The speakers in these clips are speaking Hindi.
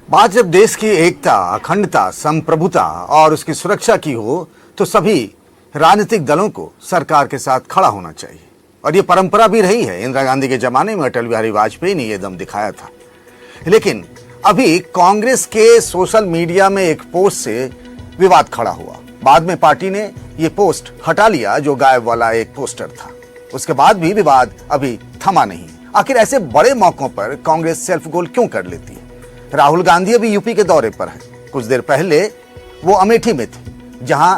बात जब देश की एकता, अखंडता, संप्रभुता और उसकी सुरक्षा की हो तो सभी राजनीतिक दलों को सरकार के साथ खड़ा होना चाहिए। और ये परंपरा भी रही है। इंदिरा गांधी के जमाने में अटल बिहारी वाजपेयी ने यह दम दिखाया था। लेकिन अभी कांग्रेस के सोशल मीडिया में एक पोस्ट से विवाद खड़ा हुआ। बाद में पार्टी ने यह पोस्ट हटा लिया जो गायब वाला एक पोस्टर था। उसके बाद भी विवाद अभी थमा नहीं। आखिर ऐसे बड़े मौकों पर कांग्रेस सेल्फ गोल क्यों कर लेती है? राहुल गांधी अभी यूपी के दौरे पर है। कुछ देर पहले वो अमेठी में थे, जहां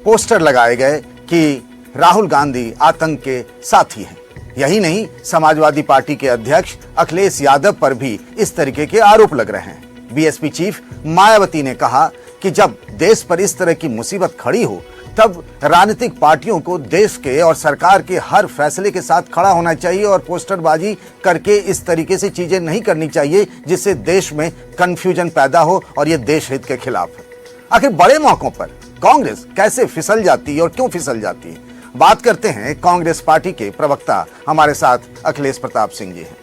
पोस्टर लगाए गए कि राहुल गांधी आतंक के साथी हैं। यही नहीं, समाजवादी पार्टी के अध्यक्ष अखिलेश यादव पर भी इस तरीके के आरोप लग रहे हैं। बीएसपी चीफ मायावती ने कहा कि जब देश पर इस तरह की मुसीबत खड़ी हो तब राजनीतिक पार्टियों को देश के और सरकार के हर फैसले के साथ खड़ा होना चाहिए और पोस्टरबाजी करके इस तरीके से चीजें नहीं करनी चाहिए जिससे देश में कंफ्यूजन पैदा हो और यह देश हित के खिलाफ है। आखिर बड़े मौकों पर कांग्रेस कैसे फिसल जाती है और क्यों फिसल जाती है? बात करते हैं कांग्रेस पार्टी के प्रवक्ता, हमारे साथ अखिलेश प्रताप सिंह जी हैं।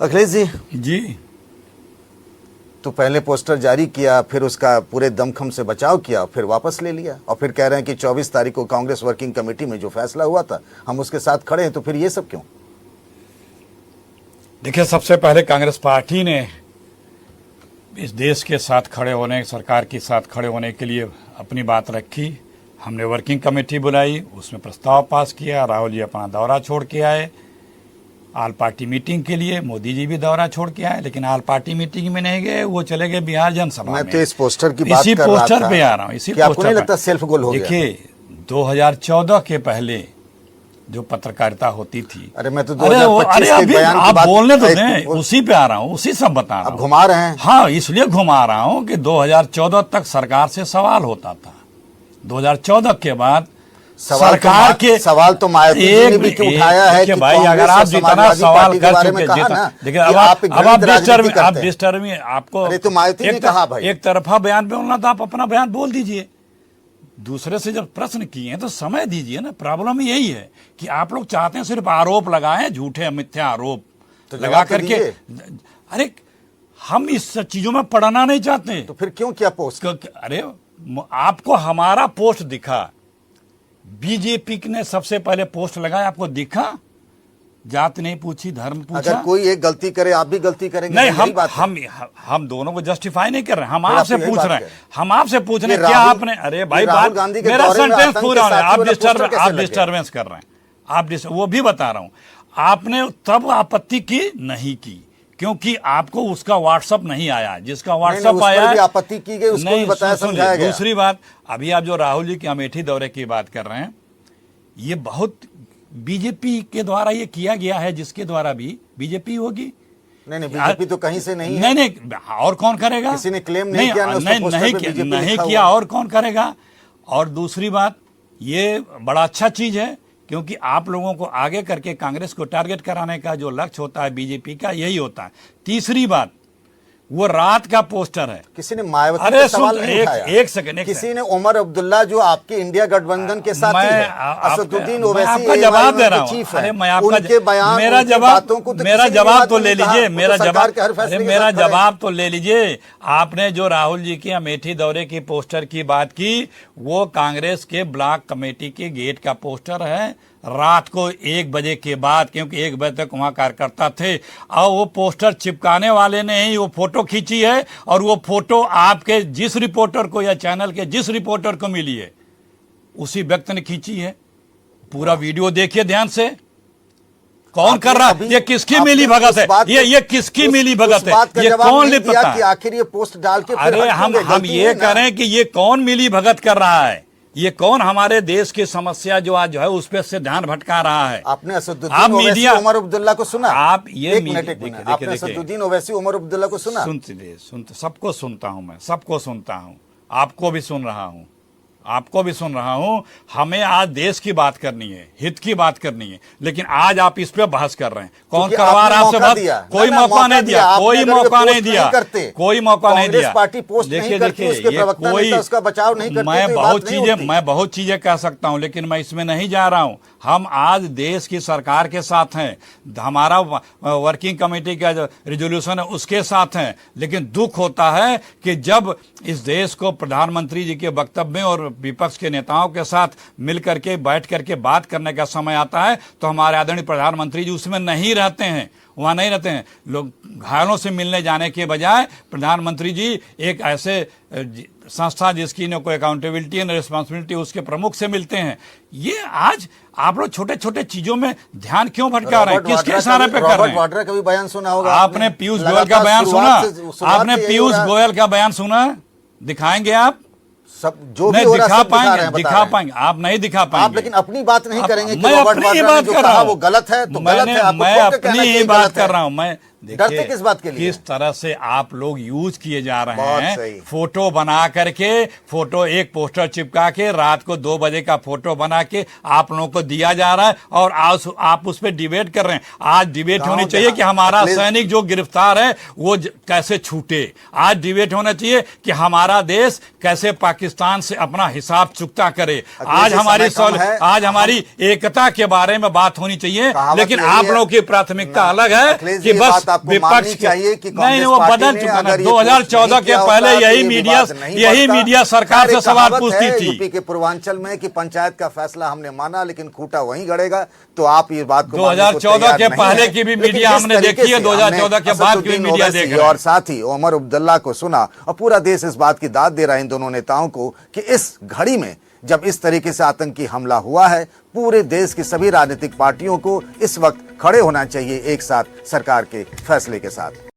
अखिलेश जी, तो पहले पोस्टर जारी किया, फिर उसका पूरे दमखम से बचाव किया, फिर वापस ले लिया और फिर कह रहे हैं कि 24 तारीख को कांग्रेस वर्किंग कमेटी में जो फैसला हुआ था हम उसके साथ खड़े हैं। तो फिर ये सब क्यों? देखिए, सबसे पहले कांग्रेस पार्टी ने इस देश के साथ खड़े होने, सरकार के साथ खड़े होने के लिए अपनी बात रखी। हमने वर्किंग कमेटी बुलाई, उसमें प्रस्ताव पास किया। राहुल जी अपना दौरा छोड़ के आए आल पार्टी मीटिंग के लिए। मोदी जी भी दौरा छोड़ के आए, लेकिन आल पार्टी मीटिंग में नहीं गए, वो चले गए बिहार जनसभा में। मैं तो इस पोस्टर की बात इसी कर रहा पोस्टर था। पे आ रहा हूँ। इसी क्या आपको पोस्टर नहीं लगता सेल्फ गोल हो गया? देखिए, 2014 के पहले जो पत्रकारिता होती थी, अरे मैं तो 2025 के बयान की आप बात बोलने तो दें, उसी पे आ रहा हूँ, उसी सब बता रहा हूँ। घुमा रहे हैं। हाँ, इसलिए घुमा रहा हूँ कि 2014 तक सरकार से सवाल होता था। 2014 के बाद सरकार के सवाल तो मायावती जी ने भी क्यों उठाया है कि भाई, अगर आप जितना सवाल कर चुके, देखिए अब आप डिस्टर्बिंग, आपको तो मायावती ने कहा भाई एक तरफा बयान बोलना, तो आप अपना बयान बोल दीजिए। दूसरे से जब प्रश्न किए हैं तो समय दीजिए ना। प्रॉब्लम यही है कि आप लोग चाहते हैं सिर्फ आरोप लगाएं, झूठे मिथ्या आरोप तो लगा करके। अरे हम इस चीजों में पढ़ना नहीं चाहते। तो फिर क्यों किया पोस्ट? अरे आपको हमारा पोस्ट दिखा, बीजेपी ने सबसे पहले पोस्ट लगाया, आपको दिखा? जात नहीं पूछी, धर्म पूछा। अगर कोई एक गलती करे आप भी गलती करेंगे? नहीं, हम दोनों को जस्टिफाई नहीं कर रहे। हम आपसे पूछ रहे हैं, हम आपसे पूछ रहे हैं क्या आपने। अरे भाई, मेरा सेंटेंस पूरा है, आप डिस्टर्बेंस कर रहे हैं। आप वो भी बता रहा हूं, आपने तब आपत्ति की नहीं की क्योंकि आपको उसका व्हाट्सएप नहीं आया। जिसका व्हाट्सएप आया, आपत्ति की गई, उसको भी बताया, समझाया गया। दूसरी बात, अभी आप जो राहुल जी के अमेठी दौरे की बात कर रहे हैं, ये बहुत बीजेपी के द्वारा ये किया गया है, जिसके द्वारा भी बीजेपी होगी। नहीं, बीजेपी तो कहीं से नहीं है। नहीं, और कौन करेगा? किसी ने क्लेम नहीं किया, नहीं किया, और कौन करेगा? और दूसरी बात, ये बड़ा अच्छा चीज है क्योंकि आप लोगों को आगे करके कांग्रेस को टारगेट कराने का जो लक्ष्य होता है बीजेपी का, यही होता है। तीसरी बात, वो रात का पोस्टर है। किसी ने मायावती का सवाल नहीं उठाया। एक सेकंड, किसी ने उमर अब्दुल्ला जो आपके इंडिया गठबंधन के साथ है, असदुद्दीन ओवैसी आपका जवाब दे रहा हूं। अरे मैं आपका मेरा जवाब तो ले लीजिए, मेरा जवाब तो ले लीजिए। आपने जो राहुल जी की अमेठी दौरे की पोस्टर की बात की, वो कांग्रेस के ब्लॉक कमेटी के गेट का पोस्टर है। रात को 1 बजे के बाद, क्योंकि 1 बजे तक वहां कार्यकर्ता थे, और वो पोस्टर चिपकाने वाले ने ही वो फोटो खींची है। और वो फोटो आपके जिस रिपोर्टर को या चैनल के जिस रिपोर्टर को मिली है, उसी व्यक्ति ने खींची है। पूरा वीडियो देखिए ध्यान से। कौन कर रहा है? ये किसकी मिली भगत है? ये किसकी मिली भगत है? ये कौन लिखता है? आखिर ये पोस्ट डाल के अरे हम ये करें कि ये कौन मिली भगत कर रहा है? ये कौन हमारे देश की समस्या जो आज जो है उस पर से ध्यान भटका रहा है? आपने असदुद्दीन ओवैसी उमर अब्दुल्ला को सुना? आप ये आपने असदुद्दीन ओवैसी उमर अब्दुल्ला को सुना? सुनते सबको सुनता हूं, मैं सबको सुनता हूं, आपको भी सुन रहा हूं। आपको भी सुन रहा हूं, हमें आज देश की बात करनी है, हित की बात करनी है, लेकिन आज आप इस पे बहस कर रहे हैं। कौन करवा रहा है आपसे बात? कोई मौका नहीं दिया, कोई मौका नहीं दिया, कोई मौका नहीं दिया। देखिए मैं बहुत चीजें कह सकता हूं, लेकिन मैं इसमें नहीं जा रहा हूं। हम आज देश की सरकार के साथ हैं, हमारा वर्किंग कमेटी का जो रिजोल्यूशन है उसके साथ हैं, लेकिन दुख होता है कि जब इस देश को प्रधानमंत्री जी के वक्तव्य में और विपक्ष के नेताओं के साथ मिल करके बैठ करके बात करने का समय आता है तो हमारे आदरणीय प्रधानमंत्री जी उसमें नहीं रहते हैं, वहां नहीं रहते हैं। लोग घायलों से मिलने जाने के बजाय प्रधानमंत्री जी एक ऐसे संस्था जिसकी न कोई अकाउंटेबिलिटी एंड रिस्पॉन्सिबिलिटी उसके प्रमुख से मिलते हैं। ये आज आप लोग छोटे छोटे चीजों में ध्यान क्यों भटका रहे हैं? किसके इशारे पे कर रहे हैं? वाड्रा का भी बयान सुना होगा आपने? पीयूष गोयल का बयान सुना? आपने पीयूष गोयल का बयान सुना? दिखाएंगे आप? सब जो नहीं दिखा पाएंगे आप नहीं दिखा पाएंगे आप, लेकिन अपनी बात नहीं करेंगे। मैं अपनी बात कर रहा हूं, वो गलत है तो गलत है। मैं अपनी ही बात कर रहा हूं। मैं डरते किस बात के लिए? किस तरह से आप लोग यूज किए जा रहे हैं, फोटो बना करके, फोटो एक पोस्टर चिपका के रात को 2 बजे का फोटो बना के आप लोगों को दिया जा रहा है और आज आप उस पर डिबेट कर रहे हैं। आज डिबेट होनी चाहिए कि हमारा सैनिक जो गिरफ्तार है वो कैसे छूटे। आज डिबेट होना चाहिए कि हमारा देश कैसे पाकिस्तान से अपना हिसाब चुकता करे। आज हमारी एकता के बारे में बात होनी चाहिए, लेकिन आप लोगों की प्राथमिकता अलग है कि बस विपक्ष चाहिए कि नहीं, वो बदल चुका है। 2014 के पहले यही मीडिया सरकार से सवाल पूछती थी। यूपी के पूर्वांचल में कि पंचायत का फैसला हमने माना लेकिन खूंटा वहीं गड़ेगा, तो आप ये बात को 2014 के पहले की भी मीडिया हमने देखी है, 2014 के बाद की भी मीडिया देखी और साथ ही उमर अब्दुल्ला को सुना और पूरा देश इस बात की दाद दे रहा है इन दोनों नेताओं को कि इस घड़ी में जब इस तरीके से आतंकी हमला हुआ है, पूरे देश की सभी राजनीतिक पार्टियों को इस वक्त खड़े होना चाहिए एक साथ सरकार के फैसले के साथ।